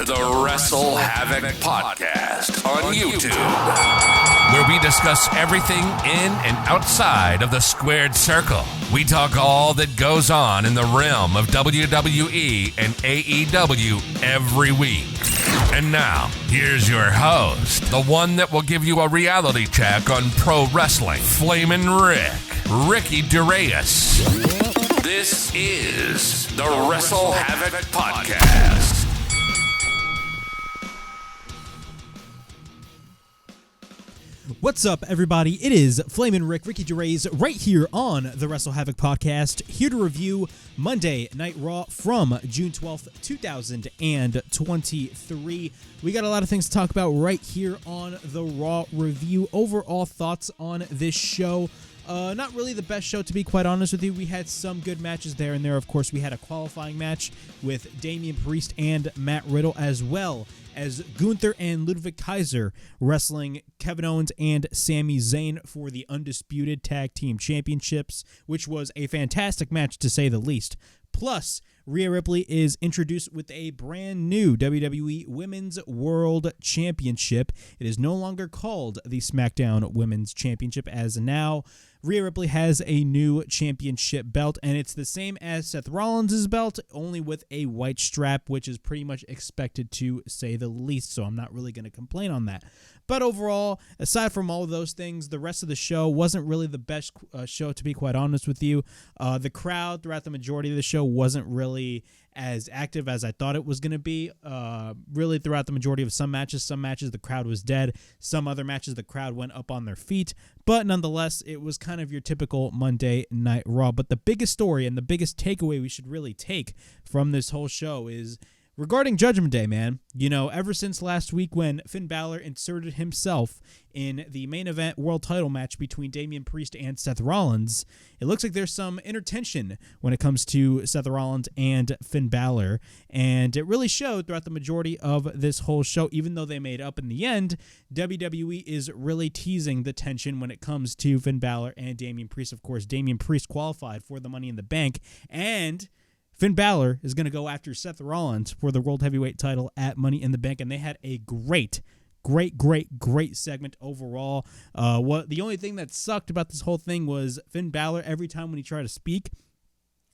to the WrestleHavoc Podcast on YouTube, where we discuss everything in and outside of the squared circle. We talk all that goes on in the realm of WWE and AEW every week. And now, here's your host, the one that will give you a reality check on pro wrestling, Flamin' Ricky Duraeus. This is the WrestleHavoc Podcast. What's up, everybody? It is Flamin' Ricky Duraeus right here on the WrestleHavoc Podcast, here to review Monday Night Raw from June 12th, 2023. We got a lot of things to talk about right here on the Raw review. Overall thoughts on this show. Not really the best show, to be quite honest with you. We had some good matches there and there. Of course, we had a qualifying match with Damian Priest and Matt Riddle, as well as Gunther and Ludwig Kaiser wrestling Kevin Owens and Sami Zayn for the Undisputed Tag Team Championships, which was a fantastic match, to say the least. Plus, Rhea Ripley is introduced with a brand new WWE Women's World Championship. It is no longer called the SmackDown Women's Championship, as now Rhea Ripley has a new championship belt, and it's the same as Seth Rollins' belt, only with a white strap, which is pretty much expected, to say the least, so I'm not really going to complain on that. But overall, aside from all of those things, the rest of the show wasn't really the best show, to be quite honest with you. The crowd throughout the majority of the show wasn't really as active as I thought it was going to be. Really, throughout the majority of some matches, the crowd was dead. Some other matches, the crowd went up on their feet. But nonetheless, it was kind of your typical Monday Night Raw. But the biggest story and the biggest takeaway we should really take from this whole show is regarding Judgment Day, man. You know, ever since last week when Finn Balor inserted himself in the main event world title match between Damian Priest and Seth Rollins, it looks like there's some inner tension when it comes to Seth Rollins and Finn Balor, and it really showed throughout the majority of this whole show. Even though they made up in the end, WWE is really teasing the tension when it comes to Finn Balor and Damian Priest. Of course, Damian Priest qualified for the Money in the Bank, and Finn Balor is going to go after Seth Rollins for the World Heavyweight title at Money in the Bank, and they had a great segment overall. The only thing that sucked about this whole thing was Finn Balor, every time when he tried to speak,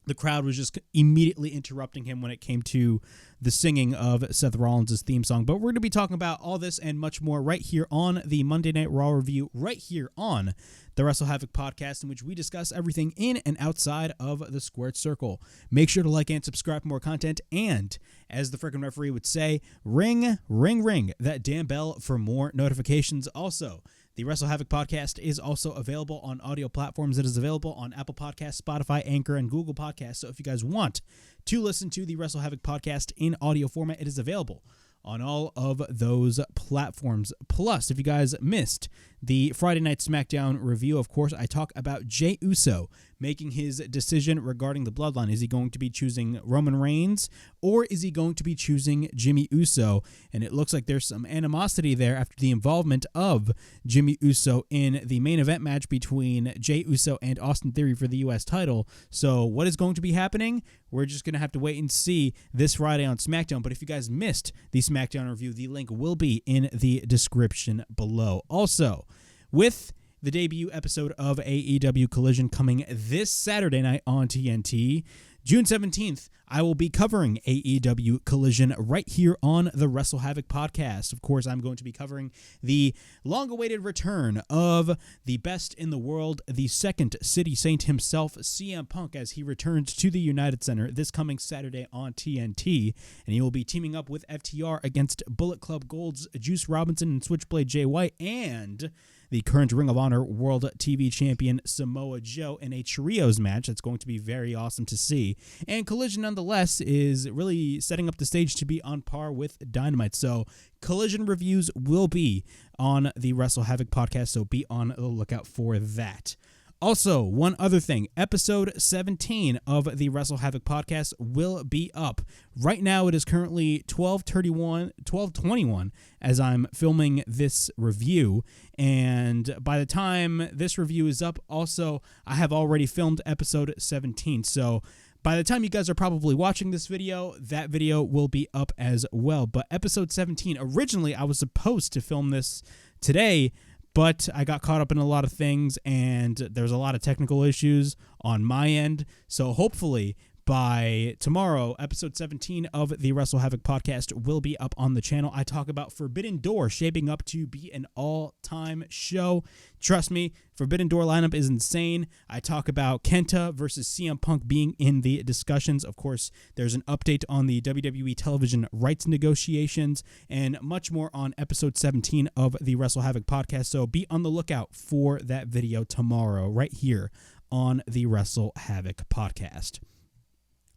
the crowd was just immediately interrupting him when it came to the singing of Seth Rollins' theme song. But we're going to be talking about all this and much more right here on the Monday Night Raw review, right here on the WrestleHavoc Podcast, in which we discuss everything in and outside of the squared circle. Make sure to like and subscribe for more content, and as the frickin' referee would say, ring that damn bell for more notifications. Also, the WrestleHavoc Podcast is also available on audio platforms. It is available on Apple Podcasts, Spotify, Anchor, and Google Podcasts. So if you guys want to listen to the WrestleHavoc Podcast in audio format, it is available on all of those platforms. Plus, if you guys missed the Friday Night SmackDown review, of course, I talk about Jey Uso making his decision regarding the bloodline. Is he going to be choosing Roman Reigns, or is he going to be choosing Jimmy Uso? And it looks like there's some animosity there after the involvement of Jimmy Uso in the main event match between Jey Uso and Austin Theory for the U.S. title. So what is going to be happening? We're just going to have to wait and see this Friday on SmackDown. But if you guys missed the SmackDown review, the link will be in the description below. Also, with the debut episode of AEW Collision coming this Saturday night on TNT, June 17th, I will be covering AEW Collision right here on the WrestleHavoc Podcast. Of course, I'm going to be covering the long-awaited return of the best in the world, the second City Saint himself, CM Punk, as he returns to the United Center this coming Saturday on TNT, and he will be teaming up with FTR against Bullet Club Gold's Juice Robinson and Switchblade Jay White, and the current Ring of Honor World TV Champion Samoa Joe in a trios match. That's going to be very awesome to see. And Collision, nonetheless, is really setting up the stage to be on par with Dynamite. So Collision reviews will be on the WrestleHavoc Podcast, so be on the lookout for that. Also, one other thing, episode 17 of the WrestleHavoc Podcast will be up. Right now, it is currently 12:21 as I'm filming this review, and by the time this review is up, also, I have already filmed episode 17, so by the time you guys are probably watching this video, that video will be up as well. But episode 17, originally I was supposed to film this today, but I got caught up in a lot of things, and there's a lot of technical issues on my end. So hopefully by tomorrow, episode 17 of the WrestleHavoc podcast will be up on the channel. I talk about Forbidden Door shaping up to be an all-time show. Trust me, Forbidden Door lineup is insane. I talk about Kenta versus CM Punk being in the discussions. Of course, there's an update on the WWE television rights negotiations and much more on episode 17 of the WrestleHavoc podcast. So be on the lookout for that video tomorrow right here on the WrestleHavoc podcast.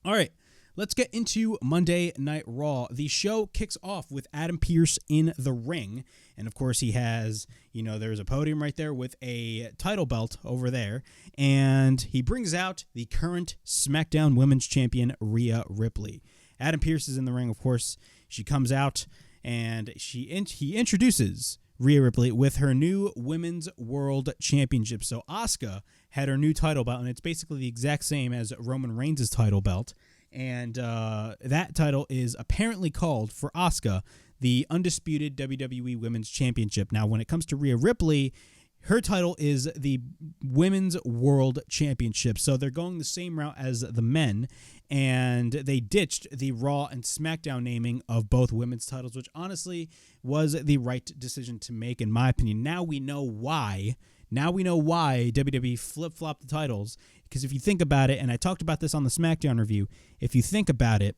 All right, let's get into Monday Night Raw. The show kicks off with Adam Pearce in the ring. And, of course, he has, there's a podium right there with a title belt over there. And he brings out the current SmackDown Women's Champion, Rhea Ripley. Adam Pearce is in the ring, of course. She comes out, and he introduces Rhea Ripley with her new Women's World Championship. So Asuka had her new title belt, and it's basically the exact same as Roman Reigns' title belt. And that title is apparently called, for Asuka, the Undisputed WWE Women's Championship. Now, when it comes to Rhea Ripley, her title is the Women's World Championship. So they're going the same route as the men, and they ditched the Raw and SmackDown naming of both women's titles, which honestly was the right decision to make, in my opinion. Now we know why. WWE flip-flopped the titles, because if you think about it, and I talked about this on the SmackDown review, if you think about it,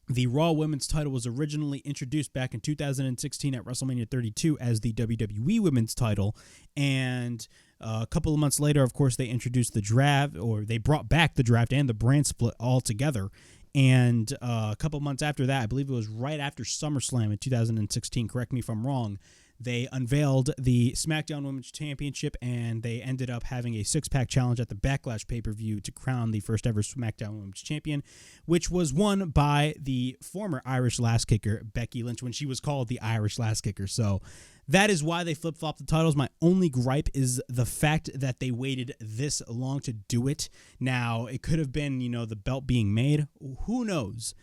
the Raw Women's title was originally introduced back in 2016 at WrestleMania 32 as the WWE Women's title, and a couple of months later, of course, they introduced the draft, or they brought back the draft and the brand split all together. And a couple of months after that, I believe it was right after SummerSlam in 2016, correct me if I'm wrong, they unveiled the SmackDown Women's Championship, and they ended up having a six-pack challenge at the Backlash pay-per-view to crown the first-ever SmackDown Women's Champion, which was won by the former Irish Lass Kicker, Becky Lynch, when she was called the Irish Lass Kicker. So that is why they flip-flopped the titles. My only gripe is the fact that they waited this long to do it. Now, it could have been, the belt being made. Who knows?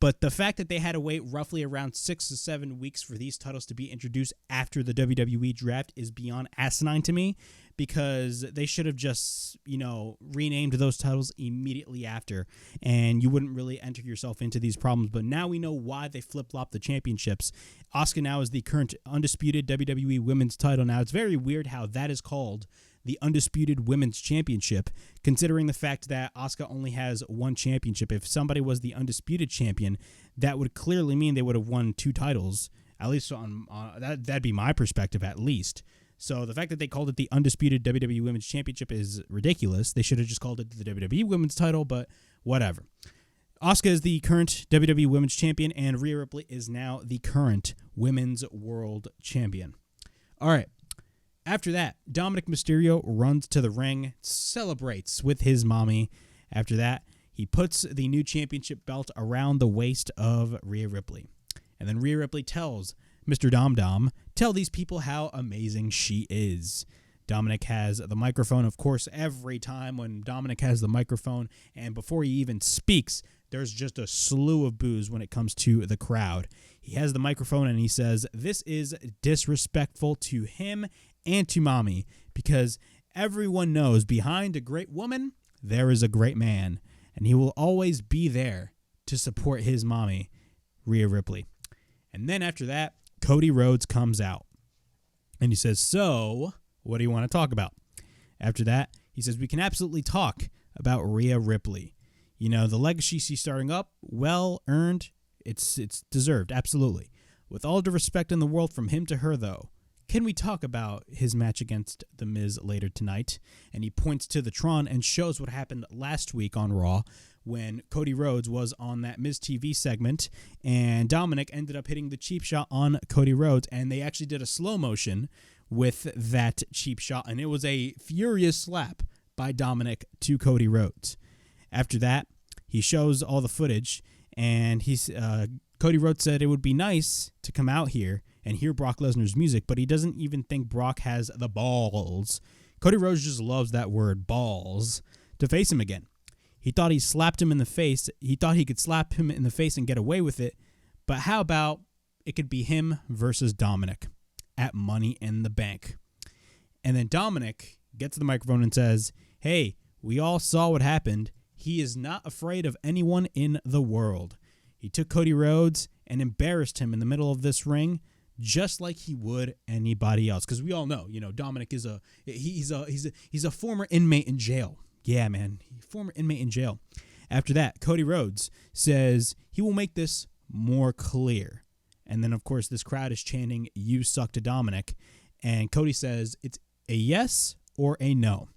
But the fact that they had to wait roughly around 6 to 7 weeks for these titles to be introduced after the WWE draft is beyond asinine to me, because they should have just, renamed those titles immediately after, and you wouldn't really enter yourself into these problems. But now we know why they flip-flopped the championships. Asuka now is the current undisputed WWE Women's title. Now, it's very weird how that is called the Undisputed Women's Championship, considering the fact that Asuka only has one championship. If somebody was the Undisputed Champion, that would clearly mean they would have won two titles, at least on that'd be my perspective, at least. So the fact that they called it the Undisputed WWE Women's Championship is ridiculous. They should have just called it the WWE Women's title, but whatever. Asuka is the current WWE Women's Champion, and Rhea Ripley is now the current Women's World Champion. All right. After that, Dominic Mysterio runs to the ring, celebrates with his mommy. After that, he puts the new championship belt around the waist of Rhea Ripley. And then Rhea Ripley tells Mr. Dom Dom, tell these people how amazing she is. Dominic has the microphone, of course, every time when Dominic has the microphone, and before he even speaks, there's just a slew of boos when it comes to the crowd. He has the microphone and he says, this is disrespectful to him and to mommy, because everyone knows behind a great woman, there is a great man, and he will always be there to support his mommy, Rhea Ripley. And then after that, Cody Rhodes comes out, and he says, so, what do you want to talk about? After that, he says, we can absolutely talk about Rhea Ripley. The legacy she's starting up, well earned, it's deserved, absolutely. With all due respect in the world from him to her, though, can we talk about his match against The Miz later tonight? And he points to the Tron and shows what happened last week on Raw when Cody Rhodes was on that MITB segment, and Dominic ended up hitting the cheap shot on Cody Rhodes, and they actually did a slow motion with that cheap shot, and it was a furious slap by Dominic to Cody Rhodes. After that, he shows all the footage, and Cody Rhodes said it would be nice to come out here and hear Brock Lesnar's music, but he doesn't even think Brock has the balls. Cody Rhodes just loves that word, balls, to face him again. He thought he slapped him in the face. He thought he could slap him in the face and get away with it. But how about it could be him versus Dominic at Money in the Bank? And then Dominic gets to the microphone and says, hey, we all saw what happened. He is not afraid of anyone in the world. He took Cody Rhodes and embarrassed him in the middle of this ring, just like he would anybody else. Because we all know, Dominic is he's a former inmate in jail. Yeah, man, former inmate in jail. After that, Cody Rhodes says he will make this more clear. And then, of course, this crowd is chanting, "You suck" to Dominic. And Cody says it's a yes or a no.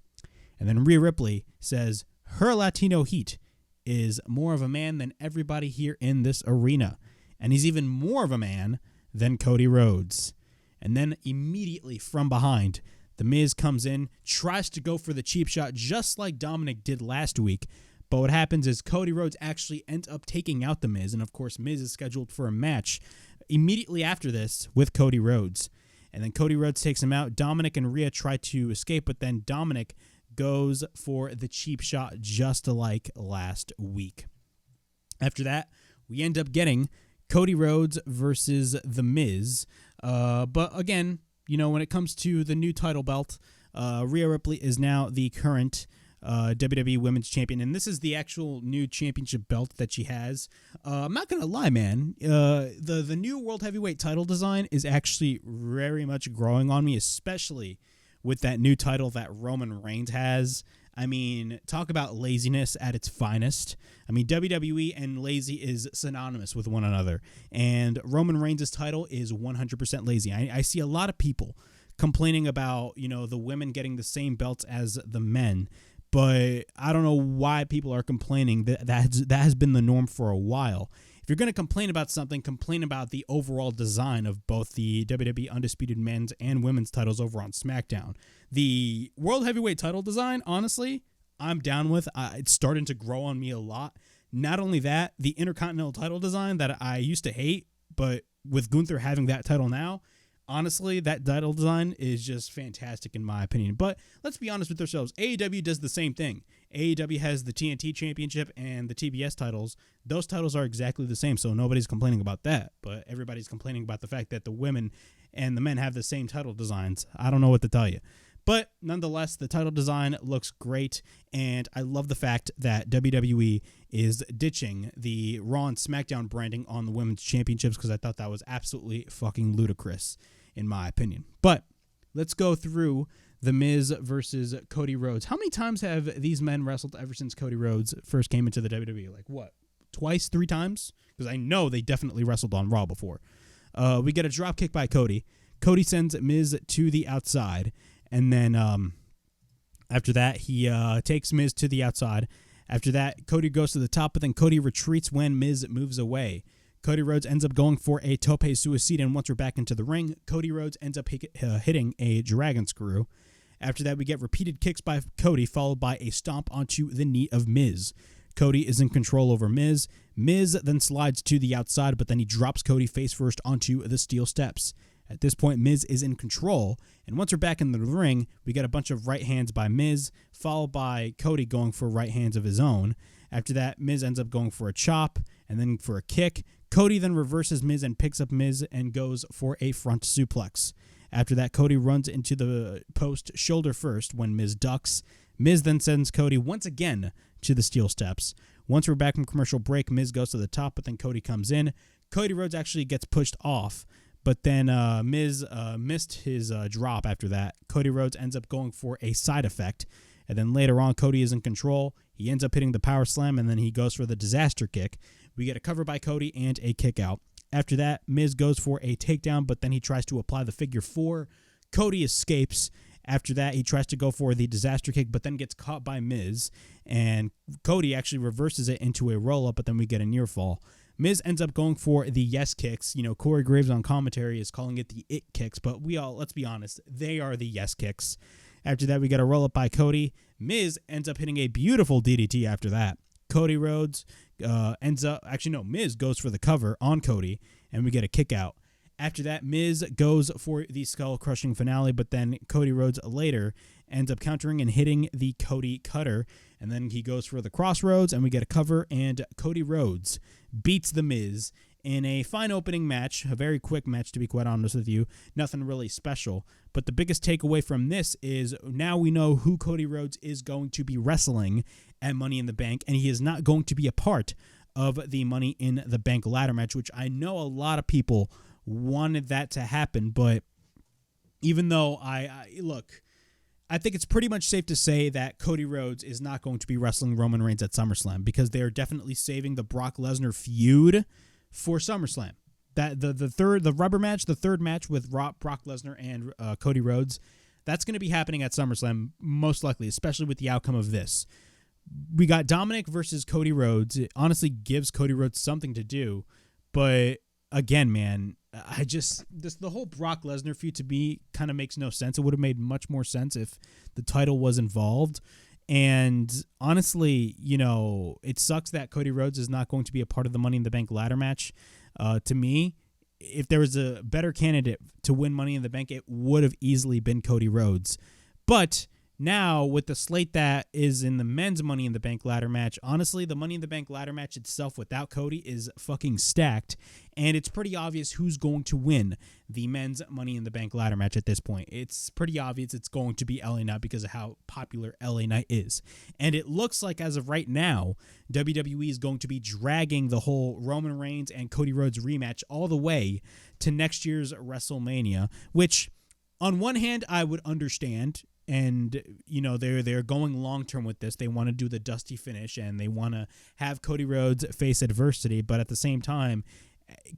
And then Rhea Ripley says her Latino heat is more of a man than everybody here in this arena. And he's even more of a man than Cody Rhodes. And then immediately from behind, The Miz comes in, tries to go for the cheap shot just like Dominic did last week. But what happens is Cody Rhodes actually ends up taking out The Miz. And of course, Miz is scheduled for a match immediately after this with Cody Rhodes. And then Cody Rhodes takes him out. Dominic and Rhea try to escape, but then Dominic goes for the cheap shot just like last week. After that, we end up getting Cody Rhodes versus The Miz. But again, when it comes to the new title belt, Rhea Ripley is now the current WWE Women's Champion, and this is the actual new championship belt that she has. I'm not gonna lie, man. The new World Heavyweight title design is actually very much growing on me, especially with that new title that Roman Reigns has. I mean, talk about laziness at its finest. I mean, WWE and lazy is synonymous with one another, and Roman Reigns' title is 100% lazy. I see a lot of people complaining about, the women getting the same belts as the men, but I don't know why people are complaining. That has been the norm for a while. If you're going to complain about something, complain about the overall design of both the WWE Undisputed men's and women's titles over on SmackDown. The World Heavyweight title design, honestly, I'm down with. It's starting to grow on me a lot. Not only that, the Intercontinental title design that I used to hate, but with Gunther having that title now, honestly, that title design is just fantastic in my opinion. But let's be honest with ourselves. AEW does the same thing. AEW has the TNT Championship and the TBS titles. Those titles are exactly the same, so nobody's complaining about that. But everybody's complaining about the fact that the women and the men have the same title designs. I don't know what to tell you. But nonetheless, the title design looks great, and I love the fact that WWE is ditching the Raw and SmackDown branding on the women's championships, because I thought that was absolutely fucking ludicrous, in my opinion. But let's go through The Miz versus Cody Rhodes. How many times have these men wrestled ever since Cody Rhodes first came into the WWE? Like, what, twice, 3 times? Because I know they definitely wrestled on Raw before. We get a drop kick by Cody. Cody sends Miz to the outside. And then after that, he takes Miz to the outside. After that, Cody goes to the top, but then Cody retreats when Miz moves away. Cody Rhodes ends up going for a tope suicida, and once we're back into the ring, Cody Rhodes ends up hitting a dragon screw. After that, we get repeated kicks by Cody, followed by a stomp onto the knee of Miz. Cody is in control over Miz. Miz then slides to the outside, but then he drops Cody face first onto the steel steps. At this point, Miz is in control, and once we're back in the ring, we get a bunch of right hands by Miz, followed by Cody going for right hands of his own. After that, Miz ends up going for a chop, and then for a kick. Cody then reverses Miz and picks up Miz and goes for a front suplex. After that, Cody runs into the post shoulder first when Miz ducks. Miz then sends Cody once again to the steel steps. Once we're back from commercial break, Miz goes to the top, but then Cody comes in. Cody Rhodes actually gets pushed off, but then Miz missed his drop after that. Cody Rhodes ends up going for a side effect, and then later on, Cody is in control. He ends up hitting the power slam, and then he goes for the disaster kick. We get a cover by Cody and a kick out. After that, Miz goes for a takedown, but then he tries to apply the figure 4. Cody escapes. After that, he tries to go for the disaster kick, but then gets caught by Miz, and Cody actually reverses it into a roll-up, but then we get a near fall. Miz ends up going for the yes kicks. Corey Graves on commentary is calling it the it kicks, but let's be honest, they are the yes kicks. After that, we get a roll-up by Cody. Miz ends up hitting a beautiful DDT after that. Cody Rhodes Miz goes for the cover on Cody, and we get a kick out. After that, Miz goes for the skull-crushing finale, but then Cody Rhodes later ends up countering and hitting the Cody Cutter. And then he goes for the Crossroads, and we get a cover, and Cody Rhodes beats The Miz in a fine opening match, a very quick match, to be quite honest with you. Nothing really special. But the biggest takeaway from this is now we know who Cody Rhodes is going to be wrestling at Money in the Bank, and he is not going to be a part of the Money in the Bank ladder match, which I know a lot of people wanted that to happen. But even though I think it's pretty much safe to say that Cody Rhodes is not going to be wrestling Roman Reigns at SummerSlam, because they're definitely saving the Brock Lesnar feud for SummerSlam. That the rubber match, the third match with Brock Lesnar and Cody Rhodes, that's going to be happening at SummerSlam most likely, especially with the outcome of this. We got Dominic versus Cody Rhodes. It honestly gives Cody Rhodes something to do, but again, man, the whole Brock Lesnar feud to me kind of makes no sense. It would have made much more sense if the title was involved. And honestly, it sucks that Cody Rhodes is not going to be a part of the Money in the Bank ladder match. To me, if there was a better candidate to win Money in the Bank, it would have easily been Cody Rhodes. But now, with the slate that is in the men's Money in the Bank ladder match, honestly, the Money in the Bank ladder match itself without Cody is fucking stacked, and it's pretty obvious who's going to win the men's Money in the Bank ladder match at this point. It's pretty obvious it's going to be LA Knight because of how popular LA Knight is. And it looks like, as of right now, WWE is going to be dragging the whole Roman Reigns and Cody Rhodes rematch all the way to next year's WrestleMania, which, on one hand, I would understand. And, they're going long-term with this. They want to do the dusty finish, and they want to have Cody Rhodes face adversity. But at the same time,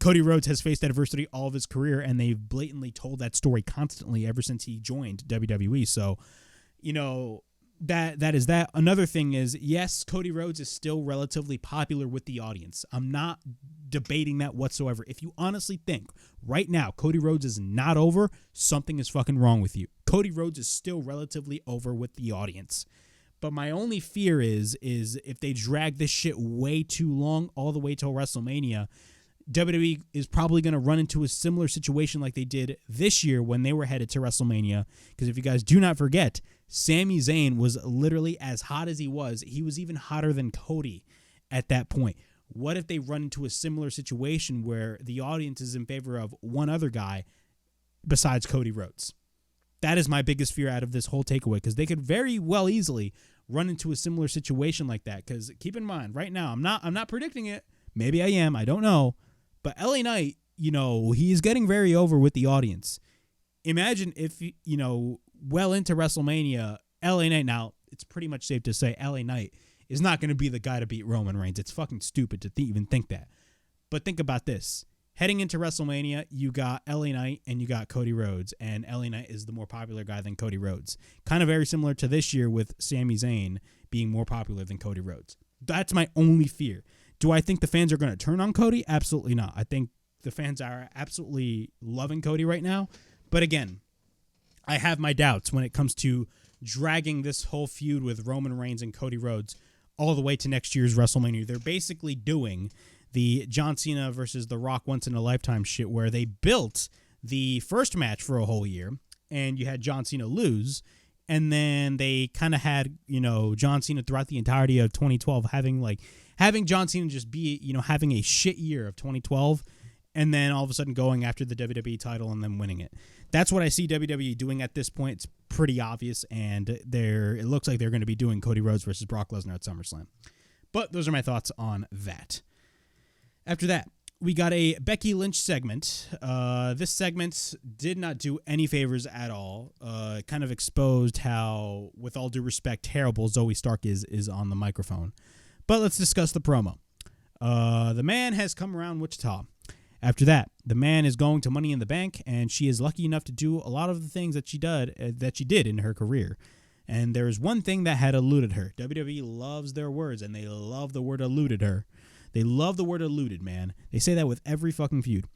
Cody Rhodes has faced adversity all of his career, and they've blatantly told that story constantly ever since he joined WWE. So, that is that. Another thing is, yes, Cody Rhodes is still relatively popular with the audience. I'm not debating that whatsoever. If you honestly think right now Cody Rhodes is not over, something is fucking wrong with you. Cody Rhodes is still relatively over with the audience. But my only fear is if they drag this shit way too long, all the way till WrestleMania, WWE is probably going to run into a similar situation like they did this year when they were headed to WrestleMania. Because if you guys do not forget, Sami Zayn was literally as hot as he was even hotter than Cody at that point. What if they run into a similar situation where the audience is in favor of one other guy besides Cody Rhodes? That is my biggest fear out of this whole takeaway, because they could very well easily run into a similar situation like that. Because keep in mind, right now, I'm not predicting it. Maybe I am. I don't know. But LA Knight, he's getting very over with the audience. Imagine if, well into WrestleMania, LA Knight, now it's pretty much safe to say LA Knight is not going to be the guy to beat Roman Reigns. It's fucking stupid to even think that. But think about this. Heading into WrestleMania, you got LA Knight and you got Cody Rhodes, and LA Knight is the more popular guy than Cody Rhodes. Kind of very similar to this year with Sami Zayn being more popular than Cody Rhodes. That's my only fear. Do I think the fans are going to turn on Cody? Absolutely not. I think the fans are absolutely loving Cody right now. But again, I have my doubts when it comes to dragging this whole feud with Roman Reigns and Cody Rhodes all the way to next year's WrestleMania. They're basically doing the John Cena versus The Rock once in a lifetime shit, where they built the first match for a whole year and you had John Cena lose, and then they kind of had, John Cena throughout the entirety of 2012 having John Cena just be, having a shit year of 2012, and then all of a sudden going after the WWE title and then winning it. That's what I see WWE doing at this point. It's pretty obvious, and it looks like they're going to be doing Cody Rhodes versus Brock Lesnar at SummerSlam. But those are my thoughts on that. After that, we got a Becky Lynch segment. This segment did not do any favors at all. It kind of exposed how, with all due respect, terrible Zoey Stark is on the microphone. But let's discuss the promo. The man has come around Wichita. After that, the man is going to Money in the Bank, and she is lucky enough to do a lot of the things that she did in her career. And there is one thing that had eluded her. WWE loves their words, and they love the word eluded her. They love the word eluded, man. They say that with every fucking feud.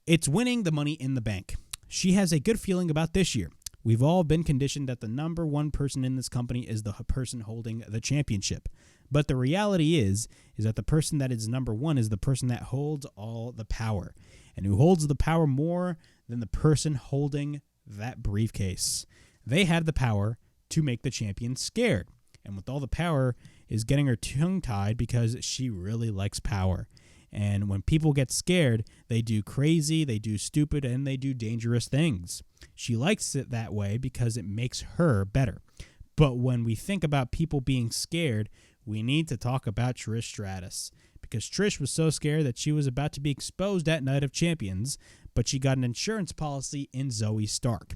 It's winning the Money in the Bank. She has a good feeling about this year. We've all been conditioned that the number one person in this company is the person holding the championship. But the reality is that the person that is number one is the person that holds all the power. and who holds the power more than the person holding that briefcase. They had the power to make the champion scared. And with all the power is getting her tongue-tied because she really likes power. And when people get scared, they do crazy, they do stupid, and they do dangerous things. She likes it that way because it makes her better. But when we think about people being scared, we need to talk about Trish Stratus. Because Trish was so scared that she was about to be exposed at Night of Champions, but she got an insurance policy in Zoey Stark.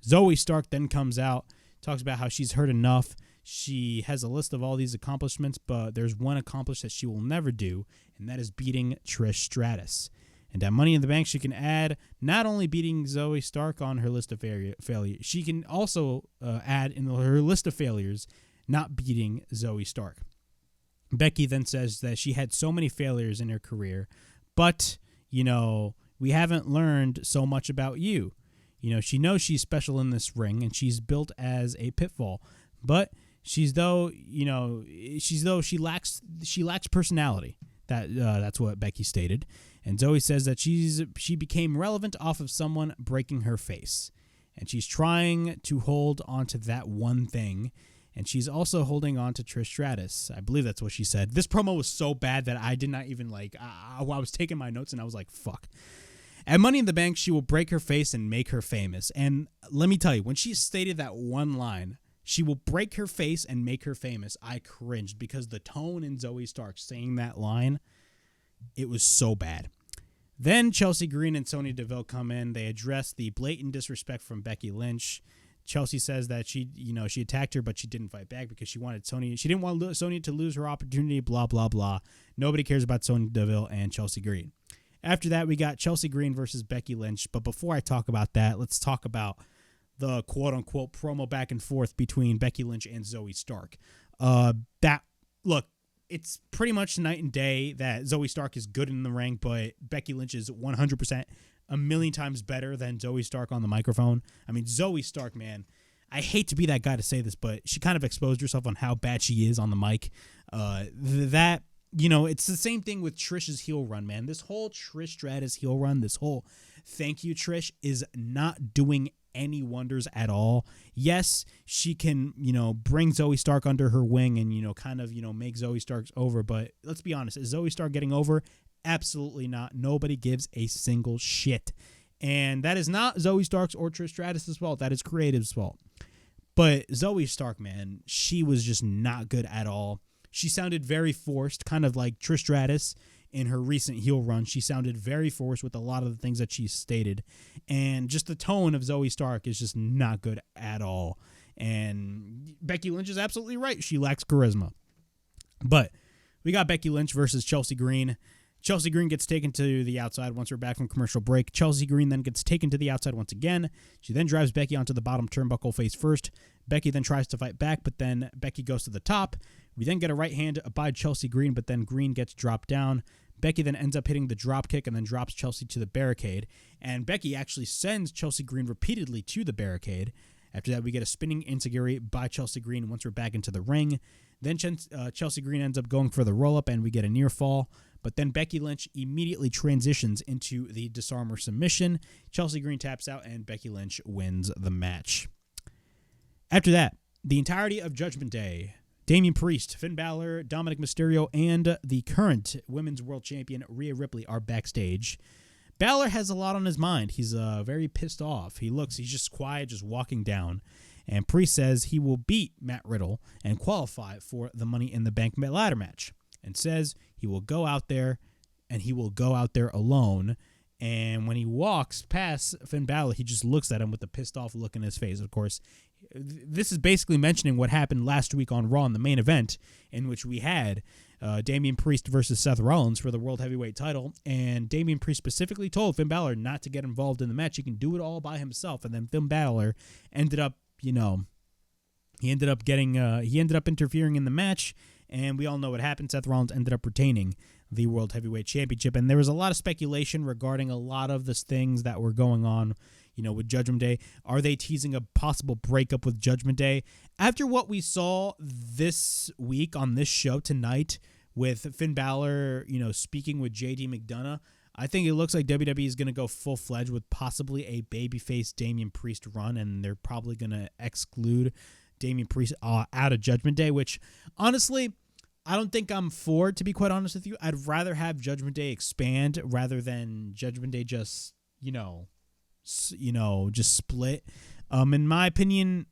Zoey Stark then comes out, talks about how she's heard enough. She has a list of all these accomplishments, but there's one accomplished that she will never do, and that is beating Trish Stratus. And at Money in the Bank, she can add not only beating Zoey Stark on her list of failures, she can also add in her list of failures not beating Zoey Stark. Becky then says that she had so many failures in her career, but, we haven't learned so much about you. She knows she's special in this ring, and she's built as a pitfall, but she lacks personality. That's what Becky stated. And Zoey says that she became relevant off of someone breaking her face. And she's trying to hold on to that one thing. And she's also holding on to Trish Stratus. I believe that's what she said. This promo was so bad that I did not even I was taking my notes and I was like, fuck. At Money in the Bank, she will break her face and make her famous. And let me tell you, when she stated that one line, she will break her face and make her famous, I cringed because the tone in Zoey Stark saying that line, it was so bad. Then Chelsea Green and Sonya Deville come in. They address the blatant disrespect from Becky Lynch. Chelsea says that she attacked her, but she didn't fight back because she wanted Sonya. She didn't want Sonya to lose her opportunity, blah, blah, blah. Nobody cares about Sonya Deville and Chelsea Green. After that, we got Chelsea Green versus Becky Lynch. But before I talk about that, let's talk about the quote-unquote promo back and forth between Becky Lynch and Zoey Stark. It's pretty much night and day that Zoey Stark is good in the ring, but Becky Lynch is 100% a million times better than Zoey Stark on the microphone. I mean, Zoey Stark, man, I hate to be that guy to say this, but she kind of exposed herself on how bad she is on the mic. It's the same thing with Trish's heel run, man. This whole Trish Stratus heel run, this whole thank you, Trish, is not doing any wonders at all. Yes, she can, bring Zoey Stark under her wing and, make Zoey Stark over. But let's be honest, is Zoey Stark getting over? Absolutely not. Nobody gives a single shit. And that is not Zoey Stark's or Trish Stratus' fault. That is creative's fault. But Zoey Stark, man, she was just not good at all. She sounded very forced, kind of like Trish Stratus in her recent heel run. She sounded very forced with a lot of the things that she stated. And just the tone of Zoey Stark is just not good at all. And Becky Lynch is absolutely right. She lacks charisma. But we got Becky Lynch versus Chelsea Green. Chelsea Green gets taken to the outside once we're back from commercial break. Chelsea Green then gets taken to the outside once again. She then drives Becky onto the bottom turnbuckle face first. Becky then tries to fight back, but then Becky goes to the top. We then get a right hand by Chelsea Green, but then Green gets dropped down. Becky then ends up hitting the drop kick and then drops Chelsea to the barricade. And Becky actually sends Chelsea Green repeatedly to the barricade. After that, we get a spinning enziguri by Chelsea Green once we're back into the ring. Then Chelsea Green ends up going for the roll-up, and we get a near fall. But then Becky Lynch immediately transitions into the disarmer submission. Chelsea Green taps out, and Becky Lynch wins the match. After that, the entirety of Judgment Day, Damian Priest, Finn Balor, Dominic Mysterio, and the current Women's World Champion Rhea Ripley are backstage. Balor has a lot on his mind. He's very pissed off. He's just quiet, just walking down. And Priest says he will beat Matt Riddle and qualify for the Money in the Bank ladder match. And says he will go out there, and he will go out there alone. And when he walks past Finn Balor, he just looks at him with a pissed off look in his face. Of course, this is basically mentioning what happened last week on Raw in the main event, in which we had Damian Priest versus Seth Rollins for the World Heavyweight title. And Damian Priest specifically told Finn Balor not to get involved in the match. He can do it all by himself. And then Finn Balor ended up, he ended up interfering in the match. And we all know what happened. Seth Rollins ended up retaining the World Heavyweight Championship. And there was a lot of speculation regarding a lot of the things that were going on, with Judgment Day. Are they teasing a possible breakup with Judgment Day? After what we saw this week on this show tonight with Finn Balor, speaking with JD McDonough, I think it looks like WWE is going to go full-fledged with possibly a babyface Damian Priest run, and they're probably going to exclude Damian Priest out of Judgment Day, which, honestly, I don't think I'm for, to be quite honest with you. I'd rather have Judgment Day expand rather than Judgment Day just, just split. In my opinion,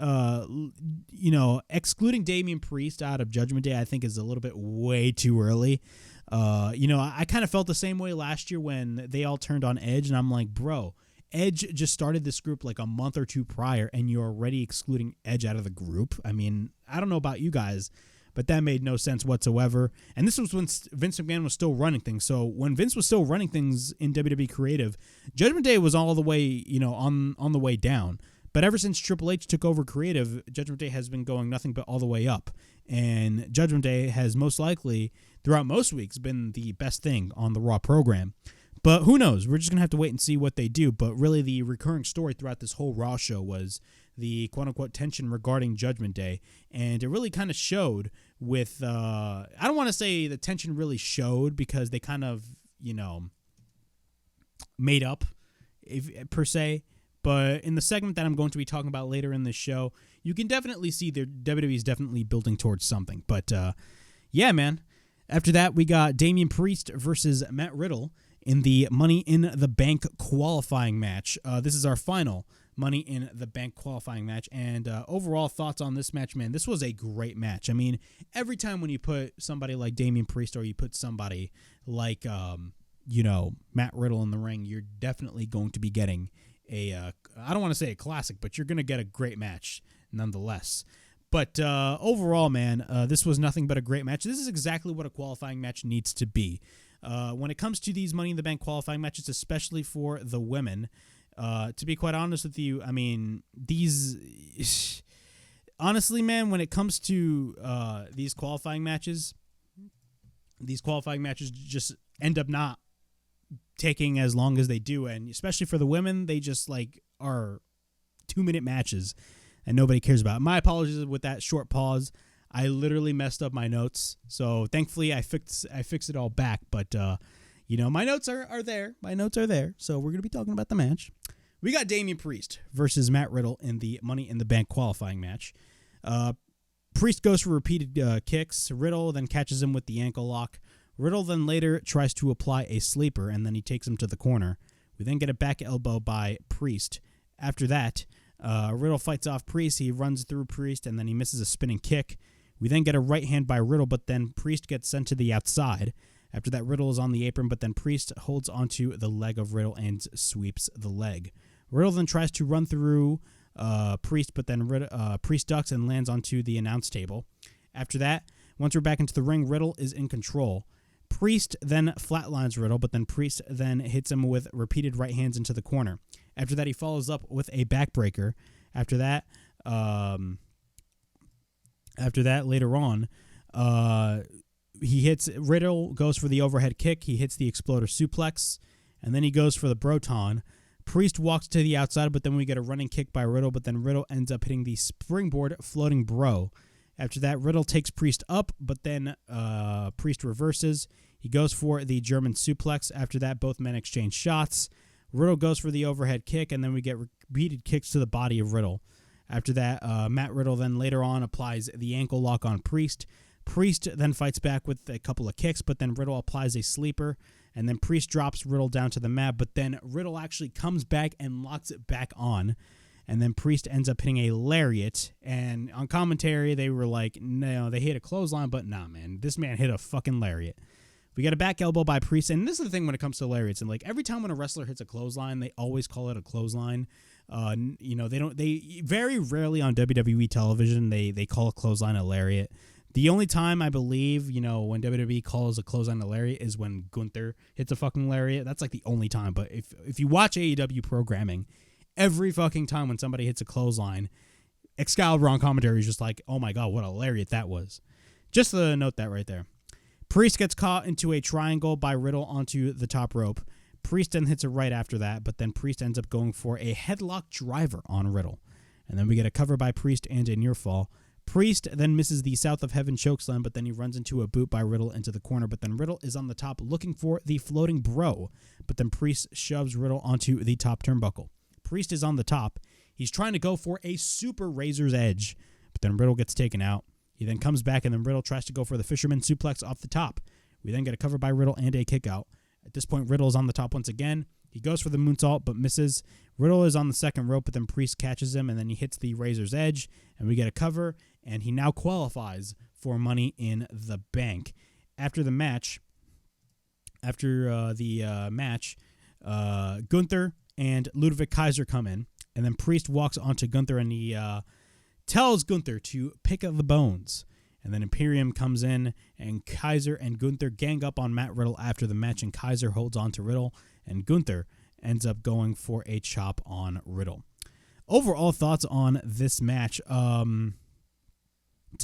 excluding Damian Priest out of Judgment Day, I think is a little bit way too early. I kind of felt the same way last year when they all turned on Edge, and I'm like, bro, Edge just started this group like a month or two prior, and you're already excluding Edge out of the group. I mean, I don't know about you guys, but that made no sense whatsoever. And this was when Vince McMahon was still running things. So when Vince was still running things in WWE Creative, Judgment Day was all the way, on the way down. But ever since Triple H took over Creative, Judgment Day has been going nothing but all the way up. And Judgment Day has most likely, throughout most weeks, been the best thing on the Raw program. But who knows? We're just going to have to wait and see what they do. But really, the recurring story throughout this whole Raw show was the quote-unquote tension regarding Judgment Day. And it really kind of showed with, I don't want to say the tension really showed because they kind of, made up, per se. But in the segment that I'm going to be talking about later in the show, you can definitely see WWE is definitely building towards something. But, yeah, man. After that, we got Damian Priest versus Matt Riddle in the Money in the Bank qualifying match. This is our final Money in the Bank qualifying match. And overall thoughts on this match, man, this was a great match. I mean, every time when you put somebody like Damian Priest or you put somebody like, Matt Riddle in the ring, you're definitely going to be getting I don't want to say a classic, but you're going to get a great match nonetheless. But overall, man, this was nothing but a great match. This is exactly what a qualifying match needs to be. When it comes to these Money in the Bank qualifying matches, especially for the women, to be quite honest with you, I mean, honestly, man, when it comes to these qualifying matches just end up not taking as long as they do, and especially for the women, they just are 2-minute matches and nobody cares about it. My apologies with that short pause. I literally messed up my notes, so thankfully I fixed it all back. But my notes are there. My notes are there. So we're gonna be talking about the match. We got Damian Priest versus Matt Riddle in the Money in the Bank qualifying match. Priest goes for repeated kicks. Riddle then catches him with the ankle lock. Riddle then later tries to apply a sleeper, and then he takes him to the corner. We then get a back elbow by Priest. After that, Riddle fights off Priest. He runs through Priest, and then he misses a spinning kick. We then get a right hand by Riddle, but then Priest gets sent to the outside. After that, Riddle is on the apron, but then Priest holds onto the leg of Riddle and sweeps the leg. Riddle then tries to run through Priest, but then Priest ducks and lands onto the announce table. After that, once we're back into the ring, Riddle is in control. Priest then flatlines Riddle, but then Priest then hits him with repeated right hands into the corner. After that, he follows up with a backbreaker. After that, later on, he hits Riddle, goes for the overhead kick. He hits the exploder suplex, and then he goes for the Broton. Priest walks to the outside, but then we get a running kick by Riddle, but then Riddle ends up hitting the springboard floating bro. After that, Riddle takes Priest up, but then Priest reverses. He goes for the German suplex. After that, both men exchange shots. Riddle goes for the overhead kick, and then we get repeated kicks to the body of Riddle. After that, Matt Riddle then later on applies the ankle lock on Priest. Priest then fights back with a couple of kicks, but then Riddle applies a sleeper, and then Priest drops Riddle down to the mat, but then Riddle actually comes back and locks it back on. And then Priest ends up hitting a lariat. And on commentary, they were like, no, they hit a clothesline, but nah, man. This man hit a fucking lariat. We got a back elbow by Priest. And this is the thing when it comes to lariats. And every time when a wrestler hits a clothesline, they always call it a clothesline. They very rarely on WWE television, they call a clothesline a lariat. The only time I believe, when WWE calls a clothesline a lariat is when Gunther hits a fucking lariat. That's the only time. But if you watch AEW programming, every fucking time when somebody hits a clothesline, Excalibur on commentary is just like, oh my god, what a lariat that was. Just to note that right there. Priest gets caught into a triangle by Riddle onto the top rope. Priest then hits it right after that, but then Priest ends up going for a headlock driver on Riddle. And then we get a cover by Priest and a near fall. Priest then misses the South of Heaven chokeslam, but then he runs into a boot by Riddle into the corner. But then Riddle is on the top looking for the floating bro. But then Priest shoves Riddle onto the top turnbuckle. Priest is on the top. He's trying to go for a super Razor's Edge. But then Riddle gets taken out. He then comes back, and then Riddle tries to go for the Fisherman Suplex off the top. We then get a cover by Riddle and a kick out. At this point, Riddle is on the top once again. He goes for the moonsault, but misses. Riddle is on the second rope, but then Priest catches him, and then he hits the Razor's Edge, and we get a cover, and he now qualifies for Money in the Bank. After the match, Gunther and Ludwig Kaiser come in, and then Priest walks onto Gunther, and he tells Gunther to pick up the bones. And then Imperium comes in, and Kaiser and Gunther gang up on Matt Riddle after the match, and Kaiser holds on to Riddle, and Gunther ends up going for a chop on Riddle. Overall thoughts on this match. To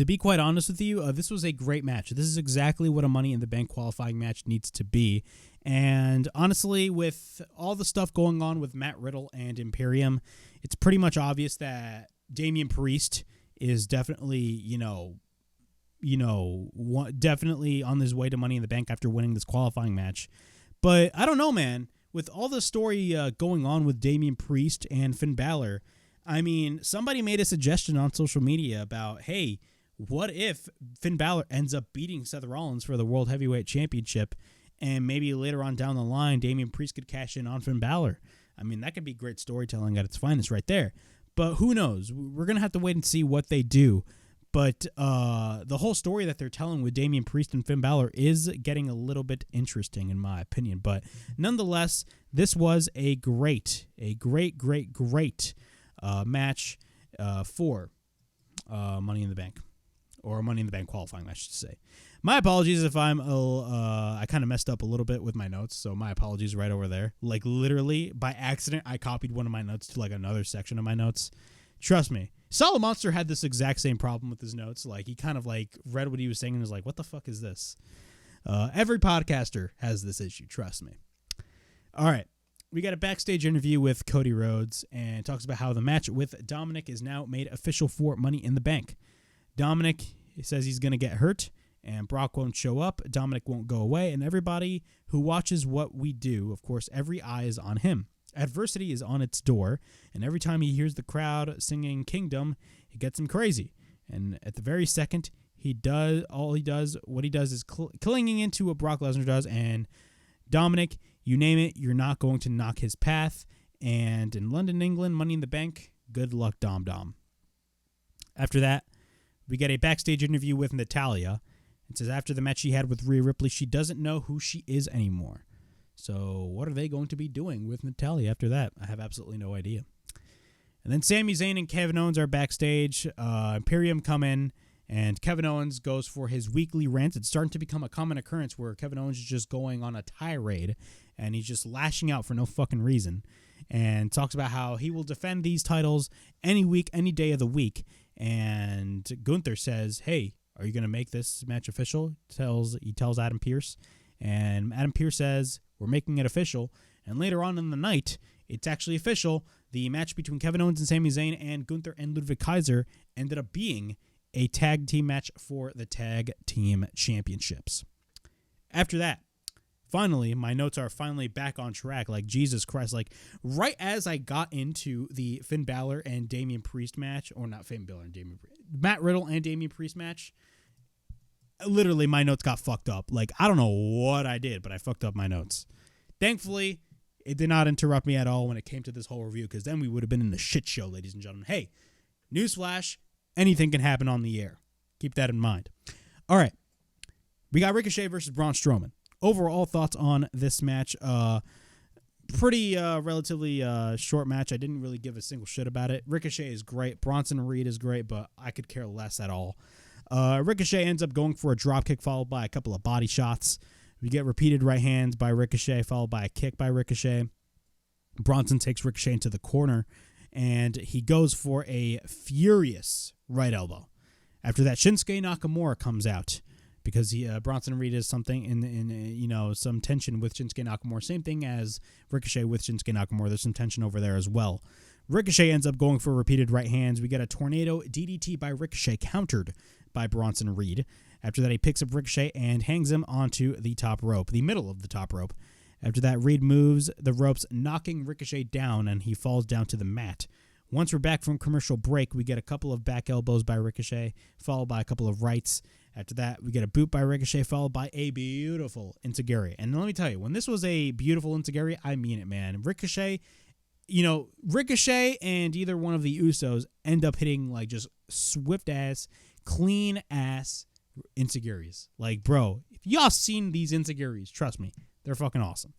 be quite honest with you, this was a great match. This is exactly what a Money in the Bank qualifying match needs to be. And honestly, with all the stuff going on with Matt Riddle and Imperium, it's pretty much obvious that Damian Priest is definitely, definitely on his way to Money in the Bank after winning this qualifying match. But I don't know, man. With all the story going on with Damian Priest and Finn Balor, I mean, somebody made a suggestion on social media about, hey, what if Finn Balor ends up beating Seth Rollins for the World Heavyweight Championship, and maybe later on down the line, Damian Priest could cash in on Finn Balor? I mean, that could be great storytelling at its finest right there. But who knows? We're going to have to wait and see what they do. But the whole story that they're telling with Damian Priest and Finn Balor is getting a little bit interesting, in my opinion. But nonetheless, this was a great match for Money in the Bank, or Money in the Bank qualifying match, to say. My apologies if I kind of messed up a little bit with my notes, so my apologies right over there. Like, literally, by accident, I copied one of my notes to, like, another section of my notes. Trust me. Solid Monster had this exact same problem with his notes. Like, he kind of, like, read what he was saying and was like, what the fuck is this? Every podcaster has this issue, trust me. All right. We got a backstage interview with Cody Rhodes, and talks about how the match with Dominic is now made official for Money in the Bank. Dominic says he's going to get hurt, and Brock won't show up. Dominic won't go away, and everybody who watches what we do, of course, every eye is on him. Adversity is on its door, and every time he hears the crowd singing Kingdom, it gets him crazy. And at the very second, what he does is clinging into what Brock Lesnar does, and Dominic, you name it, you're not going to knock his path. And in London, England, Money in the Bank, good luck, Dom. After that, we get a backstage interview with Natalya. It says after the match she had with Rhea Ripley, she doesn't know who she is anymore. So what are they going to be doing with Natalya after that? I have absolutely no idea. And then Sami Zayn and Kevin Owens are backstage. Imperium come in, and Kevin Owens goes for his weekly rant. It's starting to become a common occurrence where Kevin Owens is just going on a tirade, and he's just lashing out for no fucking reason, and talks about how he will defend these titles any week, any day of the week. And Gunther says, hey, are you going to make this match official? He tells Adam Pearce, and Adam Pearce says, we're making it official. And later on in the night, it's actually official. The match between Kevin Owens and Sami Zayn and Gunther and Ludwig Kaiser ended up being a tag team match for the tag team championships. After that, finally, my notes are finally back on track. Like, Jesus Christ. Like, right as I got into the Finn Balor and Damian Priest match, or not Finn Balor and Damian Priest, Matt Riddle and Damian Priest match, literally my notes got fucked up. Like, I don't know what I did, but I fucked up my notes. Thankfully, it did not interrupt me at all when it came to this whole review, because then we would have been in a shit show, ladies and gentlemen. Hey, newsflash, anything can happen on the air. Keep that in mind. All right. We got Ricochet versus Braun Strowman. Overall thoughts on this match. Pretty relatively short match. I didn't really give a single shit about it. Ricochet is great. Bronson Reed is great, but I could care less at all. Ricochet ends up going for a dropkick followed by a couple of body shots. We get repeated right hands by Ricochet followed by a kick by Ricochet. Bronson takes Ricochet into the corner, and he goes for a furious right elbow. After that, Shinsuke Nakamura comes out. because Bronson Reed is something in some tension with Shinsuke Nakamura. Same thing as Ricochet with Shinsuke Nakamura. There's some tension over there as well. Ricochet ends up going for repeated right hands. We get a tornado DDT by Ricochet, countered by Bronson Reed. After that, he picks up Ricochet and hangs him onto the top rope, the middle of the top rope. After that, Reed moves the ropes, knocking Ricochet down, and he falls down to the mat. Once we're back from commercial break, we get a couple of back elbows by Ricochet, followed by a couple of rights. After that, we get a boot by Ricochet, followed by a beautiful enziguri. And let me tell you, when this was a beautiful enziguri, I mean it, man. Ricochet and either one of the Usos end up hitting like just swift-ass, clean-ass enziguris. Like, bro, if y'all seen these enziguris, trust me, they're fucking awesome.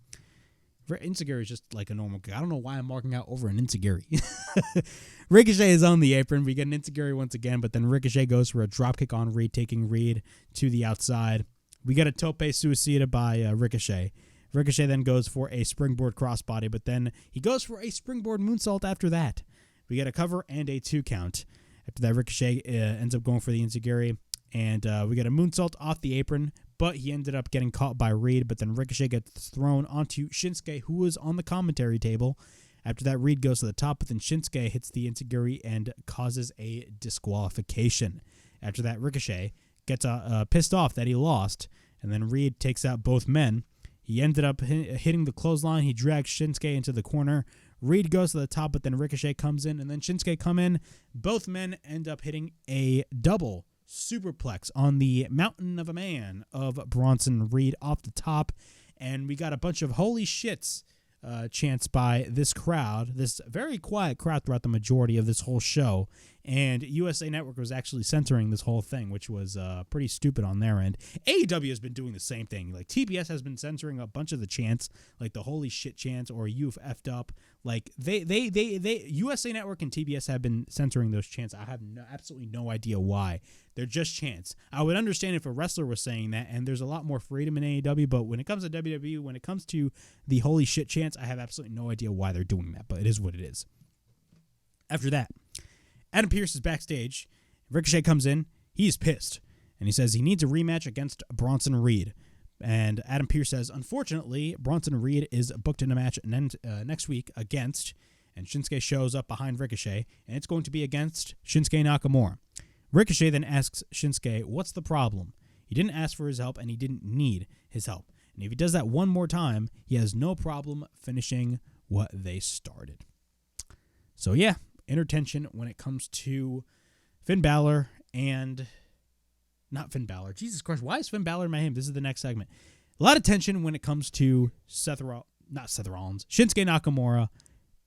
Enziguri is just like a normal guy. I don't know why I'm marking out over an enziguri. Ricochet is on the apron. We get an enziguri once again, but then Ricochet goes for a dropkick on Reed, taking Reed to the outside. We get a tope suicida by Ricochet. Ricochet then goes for a springboard crossbody, but then he goes for a springboard moonsault after that. We get a cover and a 2 count. After that, Ricochet ends up going for the enziguri, and we get a moonsault off the apron, but he ended up getting caught by Reed, but then Ricochet gets thrown onto Shinsuke, who was on the commentary table. After that, Reed goes to the top, but then Shinsuke hits the enziguri and causes a disqualification. After that, Ricochet gets pissed off that he lost, and then Reed takes out both men. He ended up hitting the clothesline. He drags Shinsuke into the corner. Reed goes to the top, but then Ricochet comes in, and then Shinsuke come in. Both men end up hitting a double superplex on the mountain of a man of Bronson Reed off the top, and we got a bunch of holy shits chants by this crowd, this very quiet crowd throughout the majority of this whole show, and USA Network was actually censoring this whole thing, which was pretty stupid on their end. AEW has been doing the same thing. Like, TBS has been censoring a bunch of the chants, like the holy shit chants or you've effed up. Like, they USA Network and TBS have been censoring those chants. I have absolutely no idea why. They're just chants. I would understand if a wrestler was saying that, and there's a lot more freedom in AEW, but when it comes to WWE, when it comes to the holy shit chants, I have absolutely no idea why they're doing that, but it is what it is. After that, Adam Pearce is backstage. Ricochet comes in. He's pissed, and he says he needs a rematch against Bronson Reed. And Adam Pearce says, unfortunately, Bronson Reed is booked in a match next week against, and Shinsuke shows up behind Ricochet, and it's going to be against Shinsuke Nakamura. Ricochet then asks Shinsuke, what's the problem? He didn't ask for his help, and he didn't need his help. And if he does that one more time, he has no problem finishing what they started. So yeah, inner tension when it comes to Finn Balor and... Not Finn Balor. Jesus Christ, why is Finn Balor in my name? This is the next segment. A lot of tension when it comes to Shinsuke Nakamura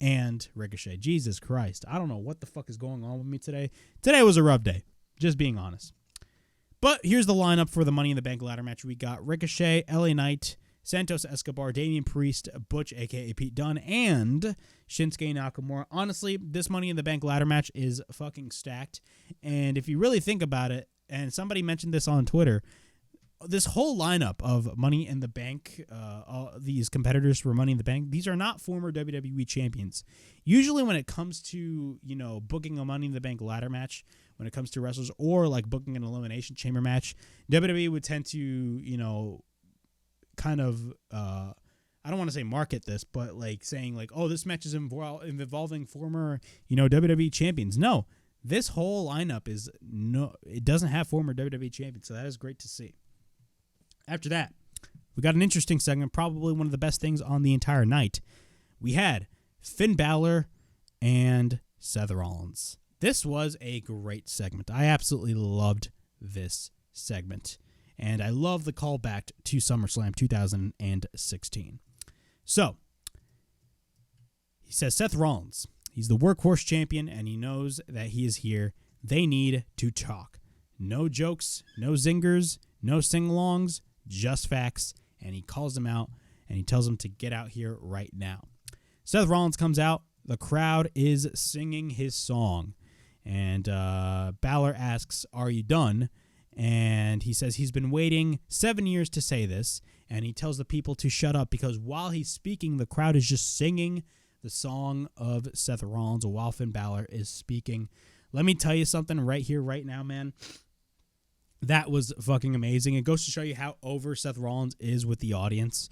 and Ricochet. Jesus Christ. I don't know what the fuck is going on with me today. Today was a rough day, just being honest. But here's the lineup for the Money in the Bank ladder match. We got Ricochet, LA Knight, Santos Escobar, Damian Priest, Butch, a.k.a. Pete Dunne, and Shinsuke Nakamura. Honestly, this Money in the Bank ladder match is fucking stacked. And if you really think about it, and somebody mentioned this on Twitter, this whole lineup of Money in the Bank, these competitors for Money in the Bank, these are not former WWE champions. Usually when it comes to, booking a Money in the Bank ladder match, when it comes to wrestlers, or like booking an Elimination Chamber match, WWE would tend to, kind of, I don't want to say market this, but like saying like, oh, this match is involving former, WWE champions. No. This whole lineup it doesn't have former WWE champions, so that is great to see. After that, we got an interesting segment, probably one of the best things on the entire night. We had Finn Balor and Seth Rollins. This was a great segment. I absolutely loved this segment, and I love the callback to SummerSlam 2016. So, he says Seth Rollins, he's the workhorse champion, and he knows that he is here. They need to talk. No jokes, no zingers, no sing-alongs, just facts. And he calls them out, and he tells them to get out here right now. Seth Rollins comes out. The crowd is singing his song. And Balor asks, are you done? And he says he's been waiting 7 years to say this. And he tells the people to shut up because while he's speaking, the crowd is just singing the song of Seth Rollins while Finn Balor is speaking. Let me tell you something right here, right now, man. That was fucking amazing. It goes to show you how over Seth Rollins is with the audience.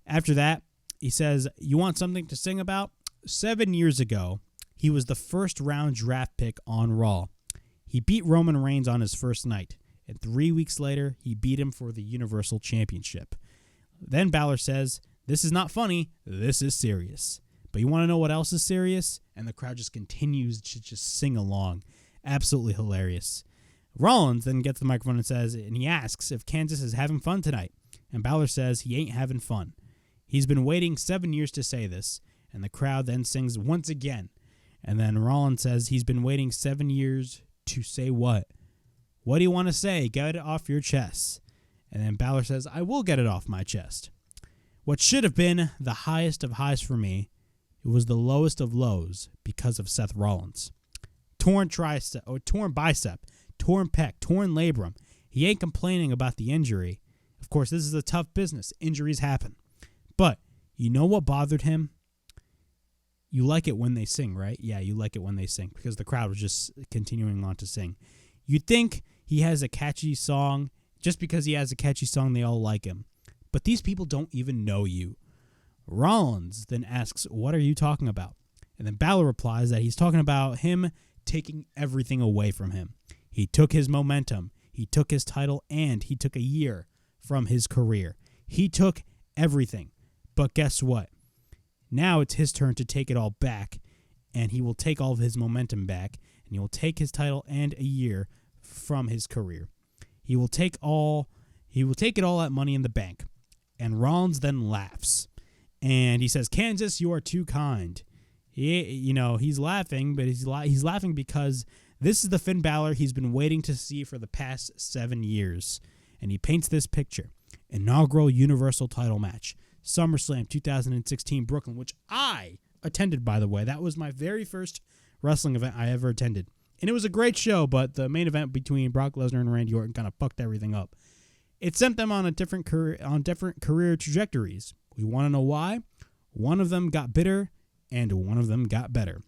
After that, he says, you want something to sing about? 7 years ago, he was the first-round draft pick on Raw. He beat Roman Reigns on his first night, and 3 weeks later, he beat him for the Universal Championship. Then Balor says, this is not funny, this is serious. But you want to know what else is serious? And the crowd just continues to just sing along. Absolutely hilarious. Rollins then gets the microphone and says, and he asks if Kansas is having fun tonight. And Balor says he ain't having fun. He's been waiting 7 years to say this. And the crowd then sings once again. And then Rollins says he's been waiting 7 years to say what? What do you want to say? Get it off your chest. And then Balor says, I will get it off my chest. What should have been the highest of highs for me, it was the lowest of lows because of Seth Rollins. Torn tricep, or torn bicep, torn pec, torn labrum. He ain't complaining about the injury. Of course, this is a tough business. Injuries happen. But you know what bothered him? You like it when they sing, right? Yeah, you like it when they sing because the crowd was just continuing on to sing. You'd think he has a catchy song. Just because he has a catchy song, they all like him. But these people don't even know you. Rollins then asks, what are you talking about? And then Balor replies that he's talking about him taking everything away from him. He took his momentum, he took his title, and he took a year from his career. He took everything. But guess what? Now it's his turn to take it all back, and he will take all of his momentum back, and he will take his title and a year from his career. He will take it all at Money in the Bank. And Rollins then laughs. And he says, Kansas, you are too kind. He's laughing, but he's laughing because this is the Finn Balor he's been waiting to see for the past 7 years. And he paints this picture. Inaugural Universal title match. SummerSlam 2016 Brooklyn, which I attended, by the way. That was my very first wrestling event I ever attended. And it was a great show, but the main event between Brock Lesnar and Randy Orton kind of fucked everything up. It sent them on different career trajectories. We want to know why? One of them got bitter, and one of them got better.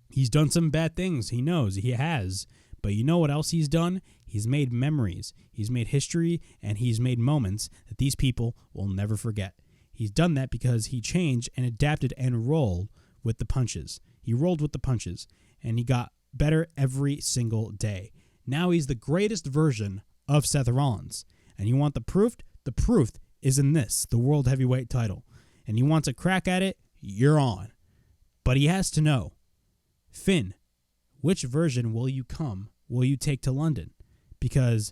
He's done some bad things. He knows. He has. But you know what else he's done? He's made memories. He's made history, and he's made moments that these people will never forget. He's done that because he changed and adapted and rolled with the punches. He rolled with the punches, and he got better every single day. Now he's the greatest version of Seth Rollins. And you want the proof? The proof is in this, the World Heavyweight title. And he wants a crack at it? You're on. But he has to know, Finn, which version will you take to London? Because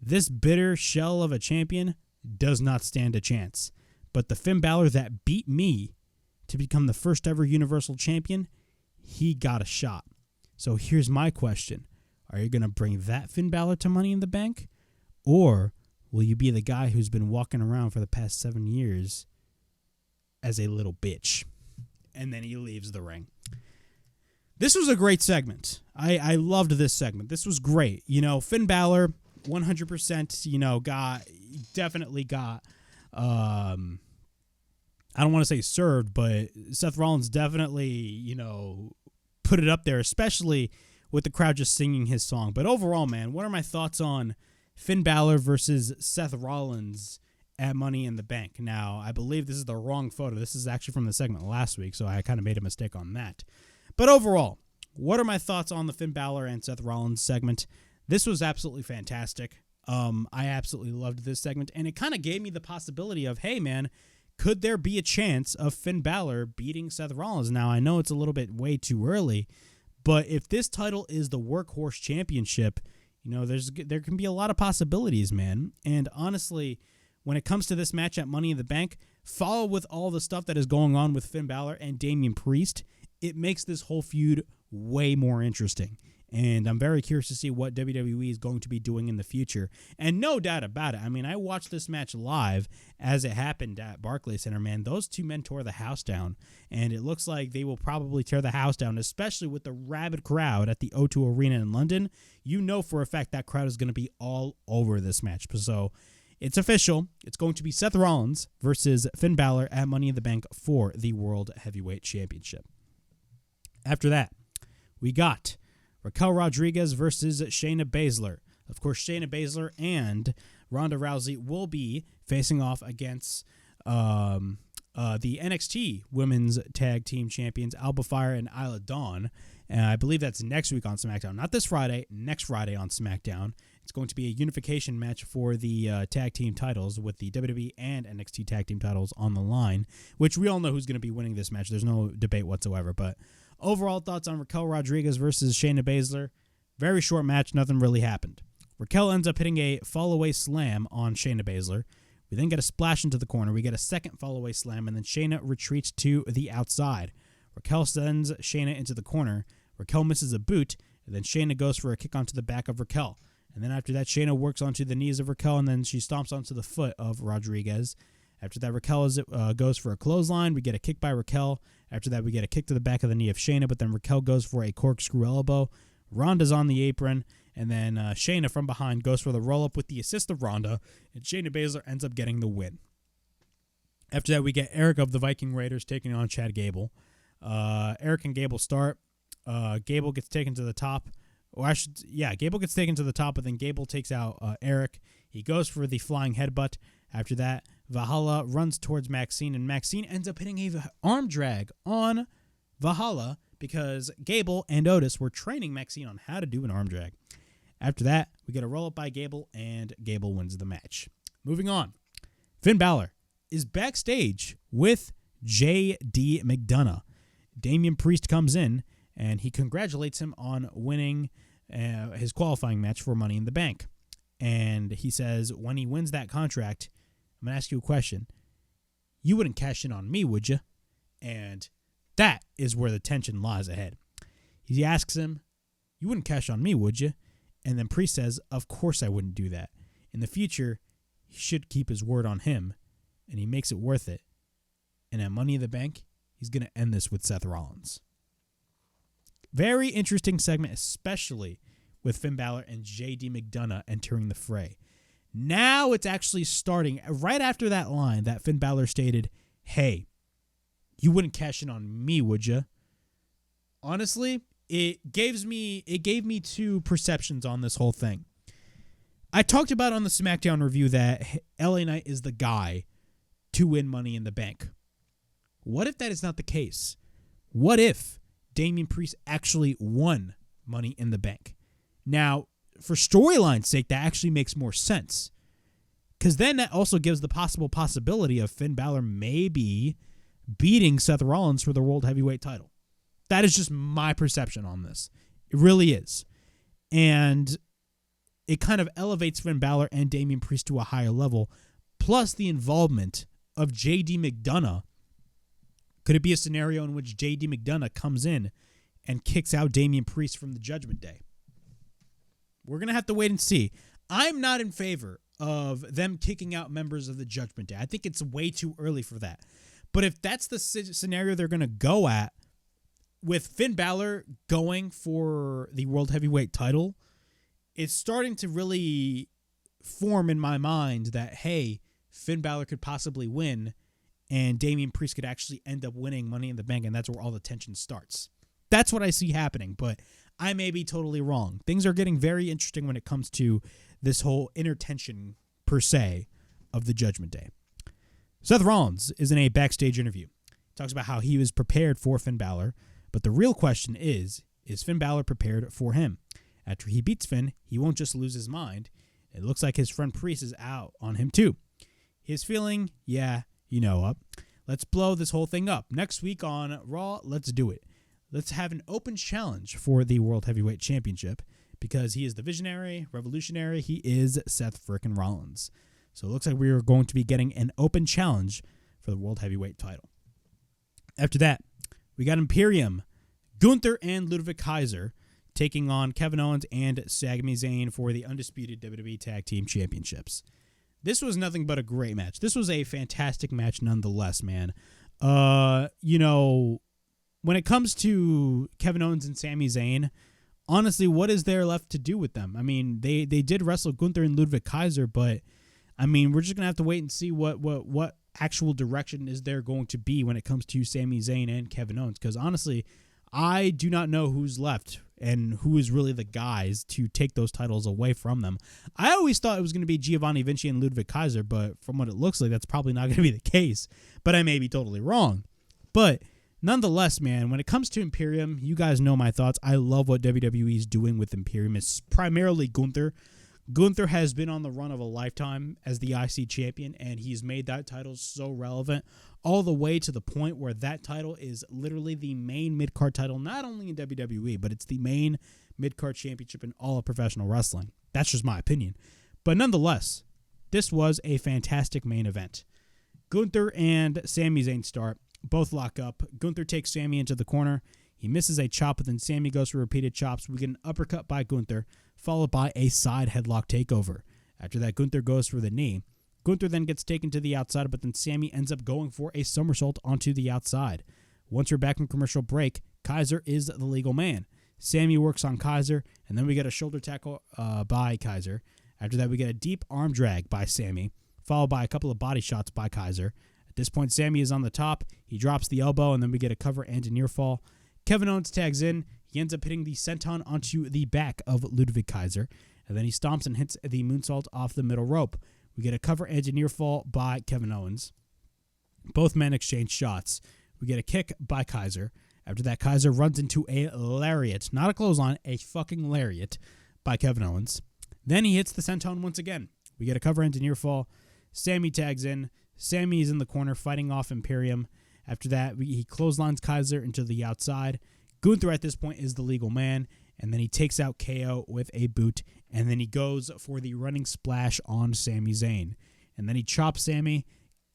this bitter shell of a champion does not stand a chance. But the Finn Balor that beat me to become the first ever Universal Champion, he got a shot. So here's my question. Are you going to bring that Finn Balor to Money in the Bank? Or will you be the guy who's been walking around for the past 7 years as a little bitch? And then he leaves the ring. This was a great segment. I loved this segment. This was great. Finn Balor, 100%, definitely got, I don't want to say served, but Seth Rollins definitely, put it up there, especially with the crowd just singing his song. But overall, man, what are my thoughts on Finn Balor versus Seth Rollins at Money in the Bank? Now, I believe this is the wrong photo. This is actually from the segment last week, so I kind of made a mistake on that. But overall, what are my thoughts on the Finn Balor and Seth Rollins segment? This was absolutely fantastic. I absolutely loved this segment, and it kind of gave me the possibility of, hey, man, could there be a chance of Finn Balor beating Seth Rollins? Now, I know it's a little bit way too early, but if this title is the Workhorse Championship, there can be a lot of possibilities, man. And honestly, when it comes to this match at Money in the Bank, follow with all the stuff that is going on with Finn Balor and Damian Priest, it makes this whole feud way more interesting. And I'm very curious to see what WWE is going to be doing in the future. And no doubt about it. I mean, I watched this match live as it happened at Barclays Center, man. Those two men tore the house down. And it looks like they will probably tear the house down, especially with the rabid crowd at the O2 Arena in London. You know for a fact that crowd is going to be all over this match. So it's official. It's going to be Seth Rollins versus Finn Balor at Money in the Bank for the World Heavyweight Championship. After that, we got Raquel Rodriguez versus Shayna Baszler. Of course, Shayna Baszler and Ronda Rousey will be facing off against the NXT Women's Tag Team Champions, Alba Fire and Isla Dawn. And I believe that's next week on SmackDown. Not this Friday, next Friday on SmackDown. It's going to be a unification match for the tag team titles with the WWE and NXT tag team titles on the line, which we all know who's going to be winning this match. There's no debate whatsoever. But overall thoughts on Raquel Rodriguez versus Shayna Baszler. Very short match. Nothing really happened. Raquel ends up hitting a fall-away slam on Shayna Baszler. We then get a splash into the corner. We get a second fall-away slam, and then Shayna retreats to the outside. Raquel sends Shayna into the corner. Raquel misses a boot, and then Shayna goes for a kick onto the back of Raquel. And then after that, Shayna works onto the knees of Raquel, and then she stomps onto the foot of Rodriguez. After that, Raquel goes for a clothesline. We get a kick by Raquel. After that, we get a kick to the back of the knee of Shayna, but then Raquel goes for a corkscrew elbow. Ronda's on the apron, and then Shayna from behind goes for the roll-up with the assist of Ronda, and Shayna Baszler ends up getting the win. After that, we get Eric of the Viking Raiders taking on Chad Gable. Eric and Gable start. Gable gets taken to the top. Gable gets taken to the top, but then Gable takes out Eric. He goes for the flying headbutt. After that, Valhalla runs towards Maxine, and Maxine ends up hitting an arm drag on Valhalla because Gable and Otis were training Maxine on how to do an arm drag. After that, we get a roll-up by Gable, and Gable wins the match. Moving on, Finn Balor is backstage with J.D. McDonough. Damian Priest comes in, and he congratulates him on winning his qualifying match for Money in the Bank. And he says, when he wins that contract, I'm going to ask you a question. You wouldn't cash in on me, would you? And that is where the tension lies ahead. He asks him, you wouldn't cash on me, would you? And then Priest says, of course I wouldn't do that. In the future, he should keep his word on him, and he makes it worth it. And at Money in the Bank, he's going to end this with Seth Rollins. Very interesting segment, especially with Finn Balor and J.D. McDonough entering the fray. Now it's actually starting right after that line that Finn Balor stated, hey, you wouldn't cash in on me, would you? Honestly, it gave me two perceptions on this whole thing. I talked about on the SmackDown review that LA Knight is the guy to win Money in the Bank. What if that is not the case? What if Damian Priest actually won Money in the Bank? Now, for storyline's sake, that actually makes more sense. Because then that also gives the possibility of Finn Balor maybe beating Seth Rollins for the World Heavyweight title. That is just my perception on this. It really is. And it kind of elevates Finn Balor and Damian Priest to a higher level. Plus the involvement of J.D. McDonough. Could it be a scenario in which J.D. McDonough comes in and kicks out Damian Priest from the Judgment Day? We're going to have to wait and see. I'm not in favor of them kicking out members of the Judgment Day. I think it's way too early for that. But if that's the scenario they're going to go at, with Finn Balor going for the World Heavyweight title, it's starting to really form in my mind that, hey, Finn Balor could possibly win, and Damian Priest could actually end up winning Money in the Bank, and that's where all the tension starts. That's what I see happening, but I may be totally wrong. Things are getting very interesting when it comes to this whole inner tension, per se, of the Judgment Day. Seth Rollins is in a backstage interview. He talks about how he was prepared for Finn Balor, but the real question is Finn Balor prepared for him? After he beats Finn, he won't just lose his mind. It looks like his friend Priest is out on him too. His feeling, let's blow this whole thing up. Next week on Raw, let's do it. Let's have an open challenge for the World Heavyweight Championship because he is the visionary, revolutionary. He is Seth frickin' Rollins. So it looks like we are going to be getting an open challenge for the World Heavyweight title. After that, we got Imperium, Gunther and Ludwig Kaiser taking on Kevin Owens and Sami Zayn for the Undisputed WWE Tag Team Championships. This was nothing but a great match. This was a fantastic match nonetheless, man. When it comes to Kevin Owens and Sami Zayn, honestly, what is there left to do with them? I mean, they did wrestle Gunther and Ludwig Kaiser, but I mean, we're just going to have to wait and see what actual direction is there going to be when it comes to Sami Zayn and Kevin Owens. Because honestly, I do not know who's left and who is really the guys to take those titles away from them. I always thought it was going to be Giovanni Vinci and Ludwig Kaiser, but from what it looks like, that's probably not going to be the case. But I may be totally wrong. But nonetheless, man, when it comes to Imperium, you guys know my thoughts. I love what WWE is doing with Imperium. It's primarily Gunther. Gunther has been on the run of a lifetime as the IC champion, and he's made that title so relevant all the way to the point where that title is literally the main mid-card title, not only in WWE, but it's the main mid-card championship in all of professional wrestling. That's just my opinion. But nonetheless, this was a fantastic main event. Gunther and Sami Zayn start. Both lock up. Gunther takes Sami into the corner. He misses a chop, but then Sami goes for repeated chops. We get an uppercut by Gunther, followed by a side headlock takeover. After that, Gunther goes for the knee. Gunther then gets taken to the outside, but then Sami ends up going for a somersault onto the outside. Once we're back from commercial break, Kaiser is the legal man. Sami works on Kaiser, and then we get a shoulder tackle by Kaiser. After that, we get a deep arm drag by Sami, followed by a couple of body shots by Kaiser. At this point, Sami is on the top. He drops the elbow, and then we get a cover and a near fall. Kevin Owens tags in. He ends up hitting the senton onto the back of Ludwig Kaiser, and then he stomps and hits the moonsault off the middle rope. We get a cover and a near fall by Kevin Owens. Both men exchange shots. We get a kick by Kaiser. After that, Kaiser runs into a lariat, not a clothesline, a fucking lariat by Kevin Owens. Then he hits the senton once again. We get a cover and a near fall. Sami tags in. Sami is in the corner fighting off Imperium. After that, he clotheslines Kaiser into the outside. Gunther at this point is the legal man, and then he takes out KO with a boot, and then he goes for the running splash on Sami Zayn. And then he chops Sami.